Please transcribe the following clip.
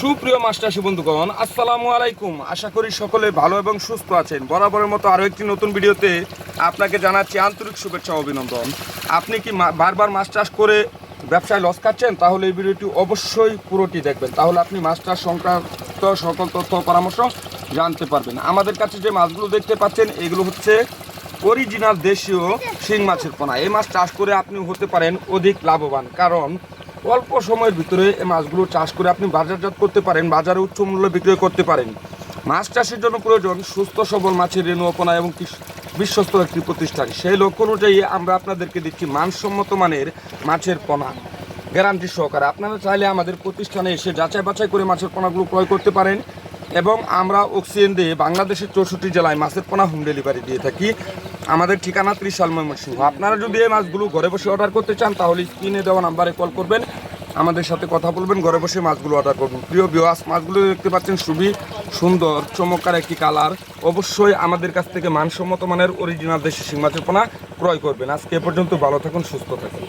সুপ্রিয় মাস্টারসি বন্ধুগণ, আসসালামু আলাইকুম। আশা করি সকলে ভালো এবং সুস্থ আছেন। বরাবরের মতো আরও একটি নতুন ভিডিওতে আপনাকে জানাচ্ছি আন্তরিক শুভেচ্ছা অভিনন্দন। আপনি কি বারবার মাছ চাষ করে ব্যবসায় লস খাচ্ছেন? তাহলে এই ভিডিওটি অবশ্যই পুরোটি দেখবেন, তাহলে আপনি মাছ চাষ সংক্রান্ত সকল তথ্য পরামর্শ জানতে পারবেন। আমাদের কাছে যে মাছগুলো দেখতে পাচ্ছেন এগুলো হচ্ছে অরিজিনাল দেশীয় শিং মাছের পোনা। এই মাছ চাষ করে আপনি হতে পারেন অধিক লাভবান, কারণ অল্প সময়ের ভিতরে এই মাছগুলো চাষ করে আপনি বাজারজাত করতে পারেন, বাজারে উচ্চ মূল্যে বিক্রয় করতে পারেন। মাছ চাষের জন্য প্রয়োজন সুস্থ সবল মাছের রেণুপনা এবং বিশ্বস্ত একটি প্রতিষ্ঠান। সেই লক্ষ্য অনুযায়ী আমরা আপনাদেরকে দিচ্ছি মানসম্মত মানের মাছের পোনা গ্যারান্টি সহকারে। আপনারা চাইলে আমাদের প্রতিষ্ঠানে এসে যাচাই বাছাই করে মাছের পোনাগুলো ক্রয় করতে পারেন, এবং আমরা অক্সিজেন দিয়ে বাংলাদেশের 64 জেলায় মাছের পোনা হোম ডেলিভারি দিয়ে থাকি। আমাদের ঠিকানা ত্রিশাল ময়মনসিংহ। আপনারা যদি এই মাছগুলো ঘরে বসে অর্ডার করতে চান তাহলে স্ক্রিনে দেওয়া নাম্বারে কল করবেন, আমাদের সাথে কথা বলবেন, ঘরে বসে মাছগুলো অর্ডার করবেন। প্রিয় ভিউয়ার্স, মাছগুলো দেখতে পাচ্ছেন খুবই সুন্দর চমৎকার একটি কালার। অবশ্যই আমাদের কাছ থেকে মানসম্মত মানের অরিজিনাল দেশি শিং মাছের পোনা ক্রয় করবেন। আজকে এ পর্যন্ত ভালো থাকুন, সুস্থ থাকুন।